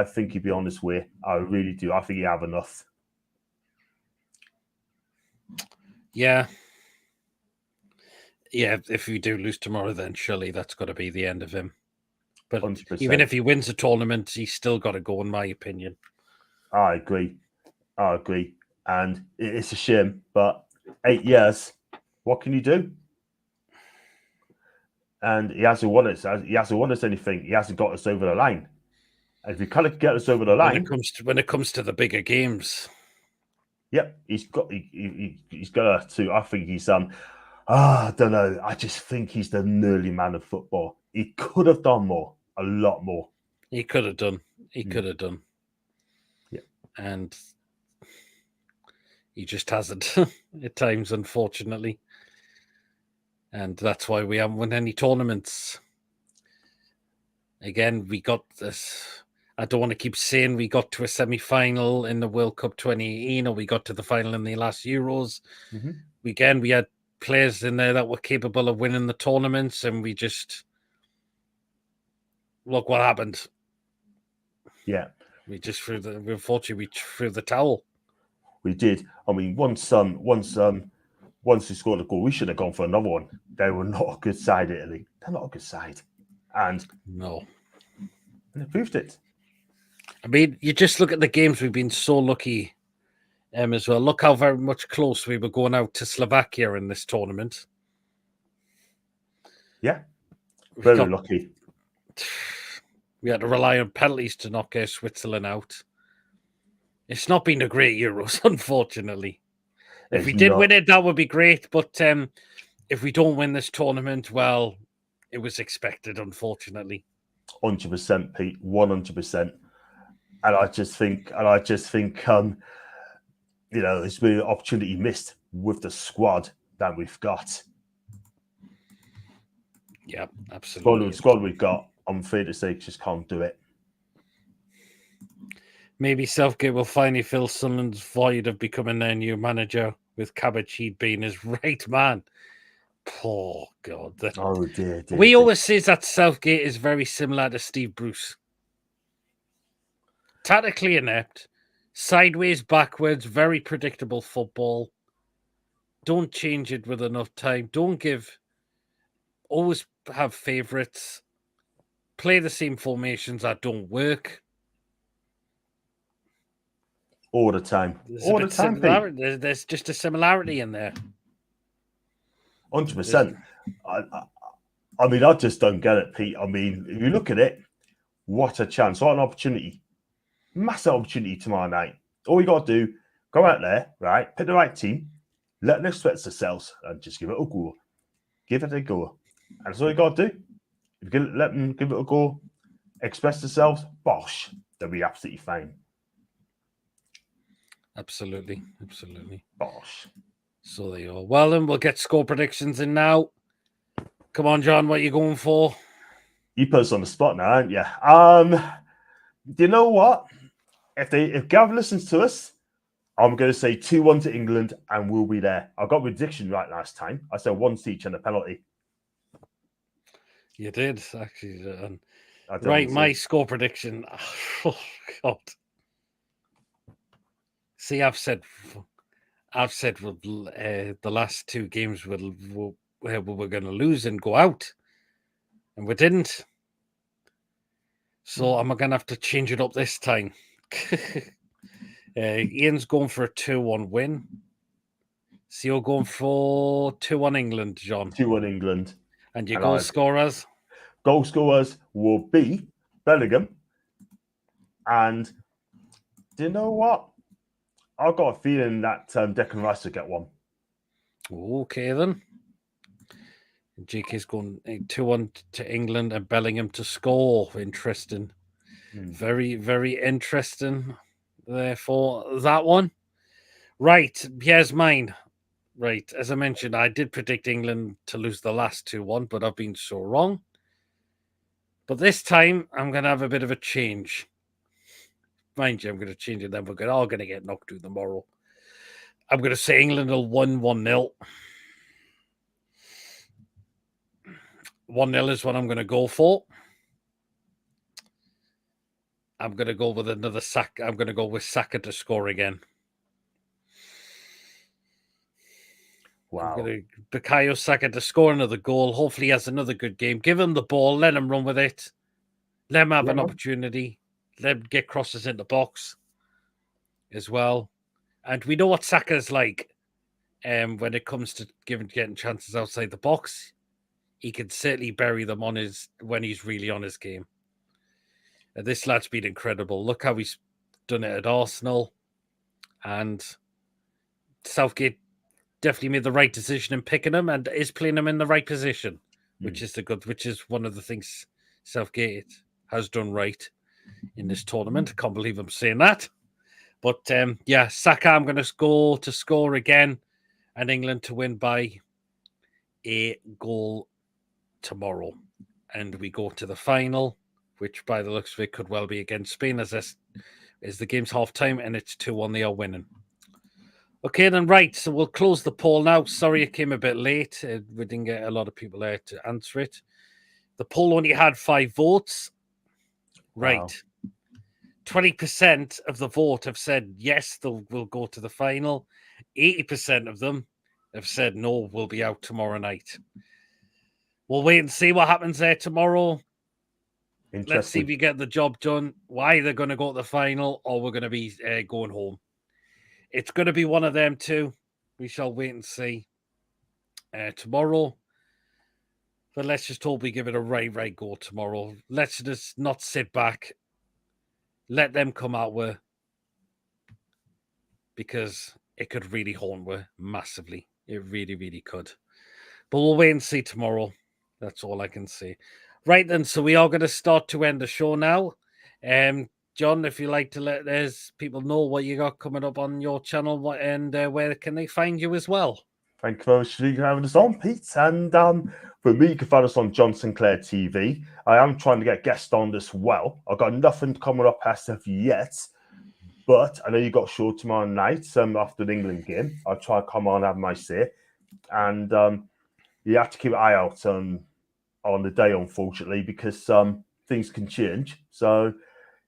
think he'd be on his way. I really do. I think he have enough. Yeah. Yeah, if we do lose tomorrow, then surely that's got to be the end of him. But 100%. Even if he wins the tournament, he's still got to go, in my opinion. I agree. And it's a shame, but 8 years, what can you do? And he hasn't won us. He hasn't won us anything. He hasn't got us over the line. And if he can't get us over the line, when it comes to the bigger games, yep, he's got to. I think he's I don't know. I just think he's the nearly man of football. He could have done more, a lot more. He could have done. Yeah, and he just hasn't at times, unfortunately. And that's why we haven't won any tournaments. Again, we got this. I don't want to keep saying we got to a semi-final in the World Cup 2018 or we got to the final in the last Euros. Mm-hmm. We had players in there that were capable of winning the tournaments, and we just look what happened. Yeah, We just unfortunately we threw the towel. we did. I mean, once we scored a goal, we should have gone for another one. They were not a good side, Italy. They're not a good side, and No. they proved it. I mean, you just look at the games. We've been so lucky as well. Look how very much close we were going out to Slovakia in this tournament. Yeah, very lucky. We had to rely on penalties to knock Switzerland out. It's not been a great Euros, unfortunately. If we did win it, that would be great. But if we don't win this tournament, well, it was expected, unfortunately. 100%, Pete. 100%. And I just think, it's been an opportunity missed with the squad that we've got. Yeah, absolutely. Squad we've got, I'm afraid to say, just can't do it. Maybe Southgate will finally fill Sunderland's void of becoming their new manager with Cabot being his right man. Poor God. Oh, dear. We always say that Southgate is very similar to Steve Bruce. Tactically inept, sideways, backwards, very predictable football. Don't change it with enough time. Always have favourites. Play the same formations that don't work. All the time. There's just a similarity in there. 100%. I mean, I just don't get it, Pete. I mean, if you look at it, what a chance. What an opportunity. Massive opportunity tomorrow night. All you got to do, go out there, right? Pick the right team, let them express themselves, and just give it a go. Give it a go. And that's all you got to do. If you can let them give it a go, express themselves, bosh, they'll be absolutely fine. Absolutely. Bosh. So there you are. Well, then we'll get score predictions in now. Come on, John, what are you going for? You put us on the spot now, aren't you? Do you know what? If Gav listens to us, I'm going to say 2-1 to England, and we'll be there. I got prediction right last time. I said 1 each and a penalty. You did, actually. Right, my score prediction. Oh, God. See, I've said the last two games we're going to lose and go out, and we didn't. So I'm going to have to change it up this time. Ian's going for a 2-1 win. So you're going for 2-1 England, John. 2-1 England. And your goal scorers? Goal scorers will be Bellingham. And do you know what? I've got a feeling that Declan Rice will get one. Okay, then. JK's going 2-1 to England and Bellingham to score. Interesting. Very, very interesting. Therefore, that one. Right, here's mine. Right, as I mentioned, I did predict England to lose the last 2-1, but I've been so wrong. But this time, I'm going to have a bit of a change. Mind you, I'm going to change it then. We're all going to get knocked out tomorrow. I'm going to say England will win 1-0. 1-0 is what I'm going to go for. I'm going to go with another Saka. I'm going to go with Saka to score again. Wow. I'm going to Bukayo Saka to score another goal. Hopefully he has another good game. Give him the ball. Let him run with it. Let him have an opportunity. Let him get crosses in the box as well. And we know what Saka's like when it comes to getting chances outside the box. He can certainly bury them when he's really on his game. This lad's been incredible. Look how he's done it at Arsenal. And Southgate definitely made the right decision in picking him and is playing him in the right position, which is one of the things Southgate has done right in this tournament. I can't believe I'm saying that. But Saka, I'm going to go to score again and England to win by a goal tomorrow. And we go to the final, which by the looks of it could well be against Spain as the game's half time and it's 2-1 they are winning. Okay, then, right. So we'll close the poll now. Sorry it came a bit late. We didn't get a lot of people there to answer it. The poll only had 5 votes. Right. Wow. 20% of the vote have said yes, we'll go to the final. 80% of them have said no, we'll be out tomorrow night. We'll wait and see what happens there tomorrow. Let's see if Interesting. we get the job done. Why they're going to go to the final, or we're going to be going home. It's going to be one of them two. We shall wait and see tomorrow. But let's just hope we give it a right go tomorrow. Let's just not sit back. Let them come out with, because it could really haunt we massively. It really could. But we'll wait and see tomorrow. That's all I can say. Right then, so we are going to start to end the show now. John, if you like to let people know what you got coming up on your channel, and where can they find you as well? Thank you very much for having us on, Pete. And for me, you can find us on John Sinclair TV. I am trying to get guests on as well. I've got nothing coming up as of yet, but I know you got a show tomorrow night after the England game. I'll try to come on and have my say. And you have to keep an eye out on the day, unfortunately, because things can change. So,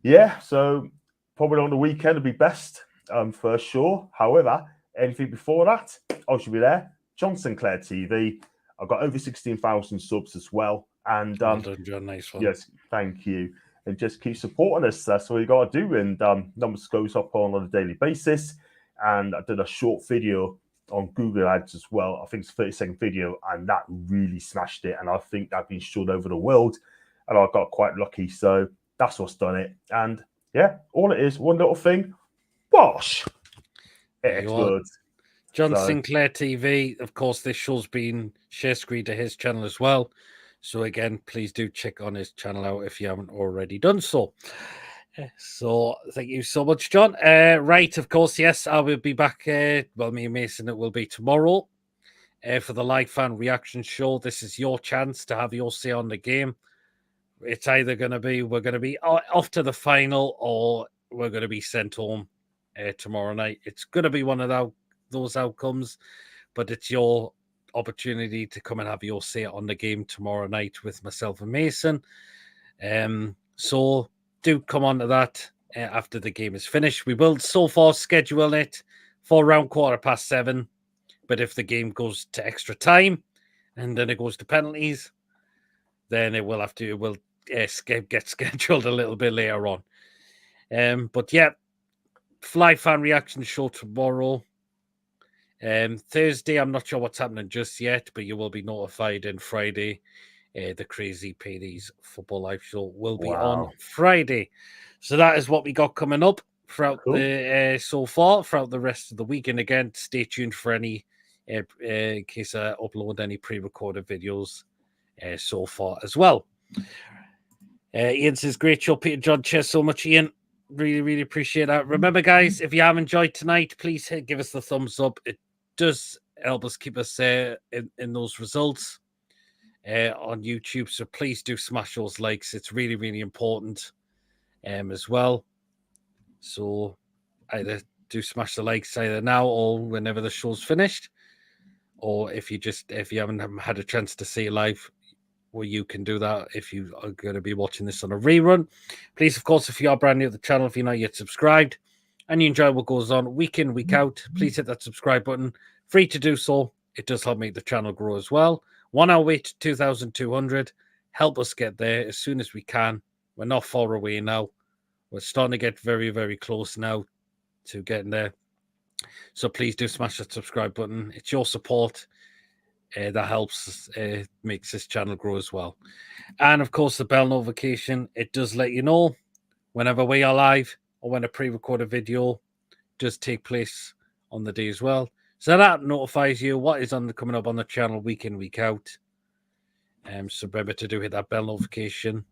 yeah, so probably on the weekend would be best for sure. However, anything before that, I should be there. John Sinclair TV. I've got over 16,000 subs as well. And well done, John. Nice one. Yes, thank you. And just keep supporting us. That's what you got to do. And numbers goes up on a daily basis. And I did a short video on Google Ads as well. I think it's a 30-second video, and that really smashed it. And I think that's been shown over the world. And I got quite lucky. So that's what's done it. And yeah, all it is, one little thing. Wash. It explodes. John Sinclair TV. Of course, this show's been share screen to his channel as well. So again, please do check on his channel out if you haven't already done so. So thank you so much, John. Right, of course, yes, I will be back. Well, me and Mason, it will be tomorrow for the live fan reaction show. This is your chance to have your say on the game. It's either going to be we're going to be off to the final, or we're going to be sent home tomorrow night. It's going to be one of those outcomes, but it's your opportunity to come and have your say on the game tomorrow night with myself and Mason. So do come on to that after the game is finished. We will so far schedule it for around 7:15, but if the game goes to extra time and then it goes to penalties, then it will get scheduled a little bit later on. But yeah, Fly Fan Reaction show tomorrow. Thursday, I'm not sure what's happening just yet, but you will be notified on Friday. The Crazy Paydays Football Live Show will be on Friday. So that is what we got coming up throughout so far throughout the rest of the week. And again, stay tuned for any in case I upload any pre-recorded videos so far as well. Ian says, great show, Peter John. Cheers so much, Ian. Really appreciate that. Remember, guys, if you have enjoyed tonight, please give us the thumbs up. It does help us keep us in those results on YouTube. So please do smash those likes. It's really important as well. So either do smash the likes either now or whenever the show's finished, or if you haven't had a chance to see it live, well, you can do that if you are going to be watching this on a rerun. Please, of course, if you are brand new to the channel, if you're not yet subscribed and you enjoy what goes on week in, week out, please hit that subscribe button. Free to do so. It does help make the channel grow as well. 1 hour wait to 2,200. Help us get there as soon as we can. We're not far away now. We're starting to get very close now to getting there. So please do smash that subscribe button. It's your support that helps makes this channel grow as well. And of course, the bell notification, it does let you know whenever we are live or when a pre-recorded video does take place on the day as well. So that notifies you what is coming up on the channel week in, week out. So remember to hit that bell notification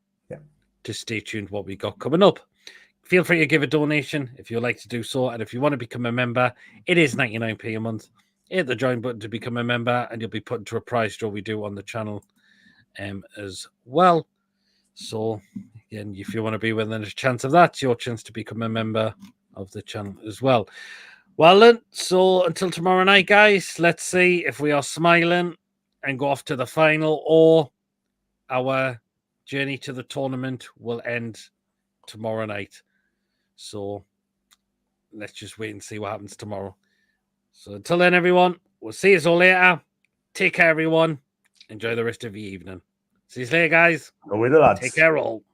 to stay tuned what we got coming up. Feel free to give a donation if you'd like to do so. And if you want to become a member, it is 99p a month. Hit the join button to become a member, and you'll be put into a prize draw we do on the channel as well. So, again, if you want to be within a chance of that, it's your chance to become a member of the channel as well. Well then, so until tomorrow night, guys, let's see if we are smiling and go off to the final, or our journey to the tournament will end tomorrow night. So let's just wait and see what happens tomorrow. So until then, everyone, we'll see you all later. Take care, everyone. Enjoy the rest of your evening. See you later, guys. Go with the lads. Take care, all.